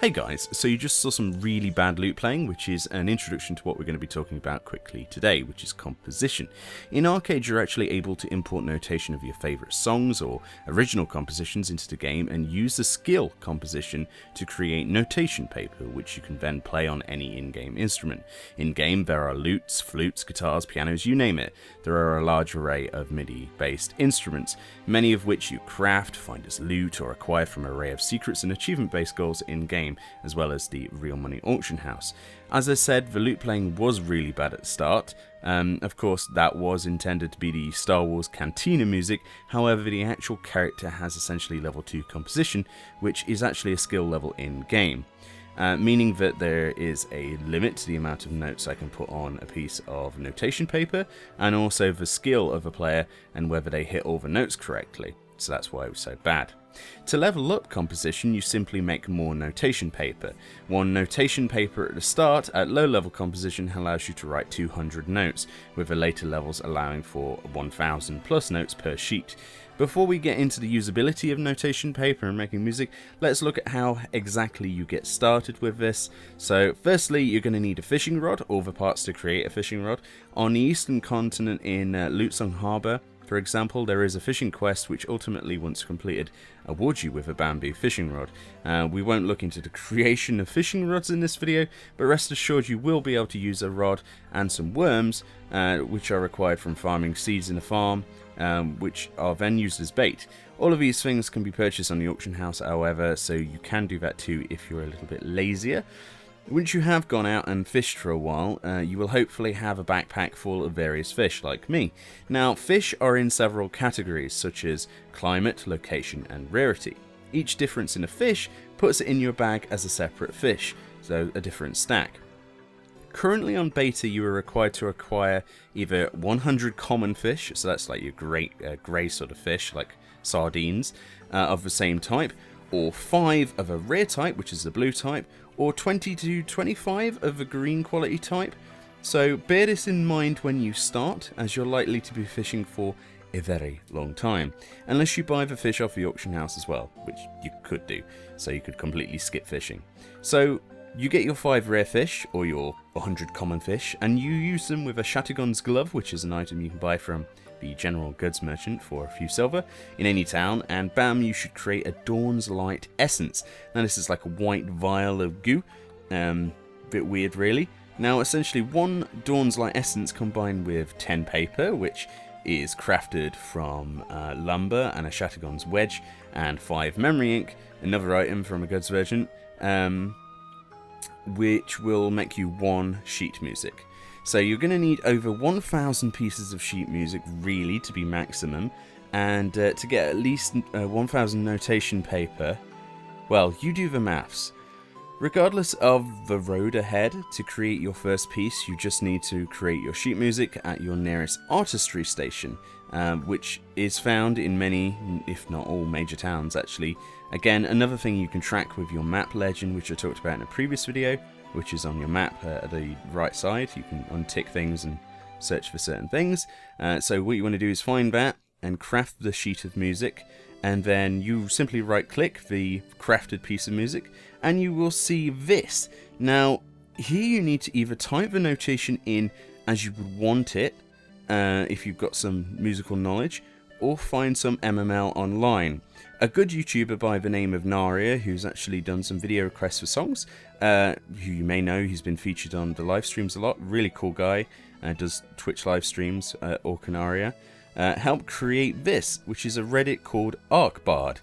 Hey guys, so you just saw some really bad lute playing, which is an introduction to what we're going to be talking about quickly today, which is composition. In Archeage, you're actually able to import notation of your favourite songs or original compositions into the game and use the skill composition to create notation paper, which you can then play on any in-game instrument. In-game, there are lutes, flutes, guitars, pianos, you name it. There are a large array of MIDI-based instruments, many of which you craft, find as loot, or acquire from an array of secrets and achievement-based goals in-game, as well as the real money auction house. As I said, the lute playing was really bad at the start. Of course, that was intended to be the Star Wars Cantina music, however the actual character has essentially level 2 composition, which is actually a skill level in-game. Meaning that there is a limit to the amount of notes I can put on a piece of notation paper, and also the skill of a player and whether they hit all the notes correctly. So that's why it was so bad. To level up composition, you simply make more notation paper. One notation paper at the start at low level composition allows you to write 200 notes, with the later levels allowing for 1000 plus notes per sheet. Before we get into the usability of notation paper and making music, let's look at how exactly you get started with this. So firstly, you're going to need a fishing rod, or the parts to create a fishing rod. On the eastern continent in Lutzong Harbour, for example, there is a fishing quest which ultimately, once completed, awards you with a bamboo fishing rod. We won't look into the creation of fishing rods in this video, but rest assured you will be able to use a rod and some worms, which are required from farming seeds in a farm, which are then used as bait. All of these things can be purchased on the auction house, however, so you can do that too if you're a little bit lazier. Once you have gone out and fished for a while, you will hopefully have a backpack full of various fish, like me. Now, fish are in several categories, such as climate, location, and rarity. Each difference in a fish puts it in your bag as a separate fish, so a different stack. Currently on beta, you are required to acquire either 100 common fish, so that's like your grey sort of fish, like sardines, of the same type, or 5 of a rare type, which is the blue type, or 20 to 25 of a green quality type. So bear this in mind when you start, as you're likely to be fishing for a very long time, unless you buy the fish off the auction house as well, which you could do, so you could completely skip fishing. So you get your 5 rare fish, or your 100 common fish, and you use them with a Shatagon's glove, which is an item you can buy from the general goods merchant for a few silver in any town, and bam, you should create a Dawn's Light essence. Now this is like a white vial of goo, bit weird really. Now essentially 1 Dawn's Light essence combined with 10 paper, which is crafted from lumber and a Shatagon's wedge, and 5 memory ink, another item from a goods merchant, which will make you 1 sheet music. So you're going to need over 1,000 pieces of sheet music really to be maximum, and to get at least 1,000 notation paper, well, you do the maths. Regardless of the road ahead, to create your first piece you just need to create your sheet music at your nearest artistry station, which is found in many, if not all, major towns actually. Again, another thing you can track with your map legend, which I talked about in a previous video, which is on your map at the right side. You can untick things and search for certain things. So what you want to do is find that and craft the sheet of music, and then you simply right click the crafted piece of music and you will see this. Now here you need to either type the notation in as you would want it, if you've got some musical knowledge, or find some MML online. A good YouTuber by the name of Naria, who's actually done some video requests for songs, who you may know, he's been featured on the live streams a lot, really cool guy, does Twitch live streams, Orcanaria, helped create this, which is a Reddit called Arcbard,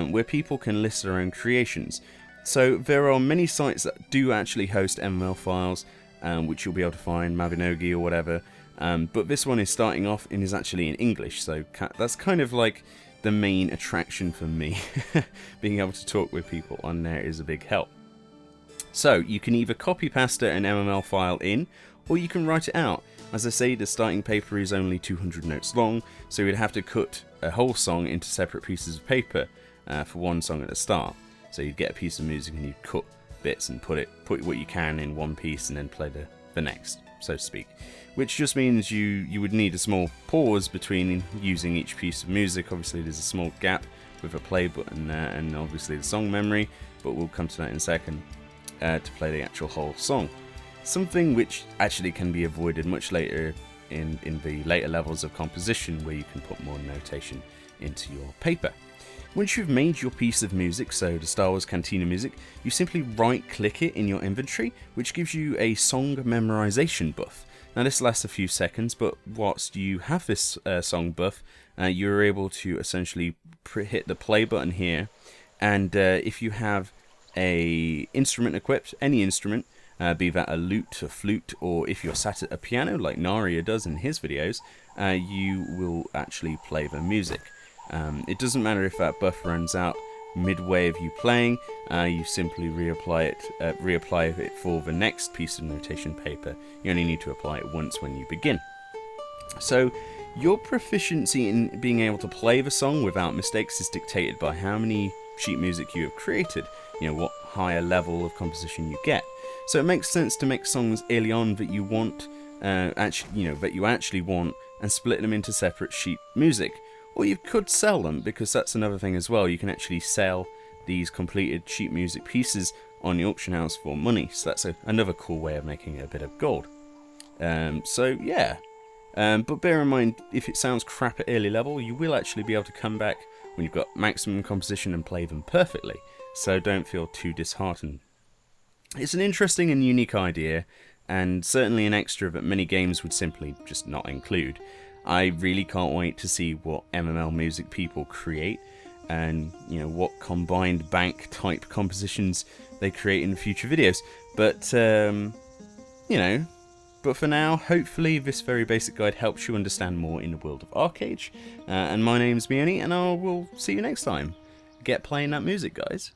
where people can list their own creations. So there are many sites that do actually host MML files, which you'll be able to find, Mabinogi or whatever, but this one is starting off and is actually in English, so that's kind of like the main attraction for me. Being able to talk with people on there is a big help. So you can either copy pasta an MML file in, or you can write it out. As I say, the starting paper is only 200 notes long, so you'd have to cut a whole song into separate pieces of paper for one song at the start. So you'd get a piece of music and you'd cut bits and put what you can in one piece and then play the next, so to speak. Which just means you would need a small pause between using each piece of music. Obviously there's a small gap with a play button there, and obviously the song memory. but we'll come to that in a second, to play the actual whole song. Something which actually can be avoided much later in the later levels of composition, where you can put more notation into your paper. Once you've made your piece of music, so the Star Wars Cantina music, you simply right-click it in your inventory, which gives you a song memorization buff. Now this lasts a few seconds, but whilst you have this song buff, you're able to essentially hit the play button here, and if you have a instrument equipped, any instrument, be that a lute, a flute, or if you're sat at a piano like Naria does in his videos, you will actually play the music. It doesn't matter if that buff runs out midway of you playing, you simply reapply it for the next piece of notation paper. You only need to apply it once when you begin. So your proficiency in being able to play the song without mistakes is dictated by how many sheet music you have created, what higher level of composition you get. So it makes sense to make songs early on that you want, that you actually want, and split them into separate sheet music. Or you could sell them, because that's another thing as well. You can actually sell these completed sheet music pieces on the auction house for money. So that's another cool way of making a bit of gold. So yeah. But bear in mind, if it sounds crap at early level, you will actually be able to come back when you've got maximum composition and play them perfectly. So don't feel too disheartened. It's an interesting and unique idea, and certainly an extra that many games would simply just not include. I really can't wait to see what MML music people create, and what combined bank type compositions they create in future videos. But but for now, hopefully this very basic guide helps you understand more in the world of Archeage. And my name's Meoni, and I will see you next time. Get playing that music, guys.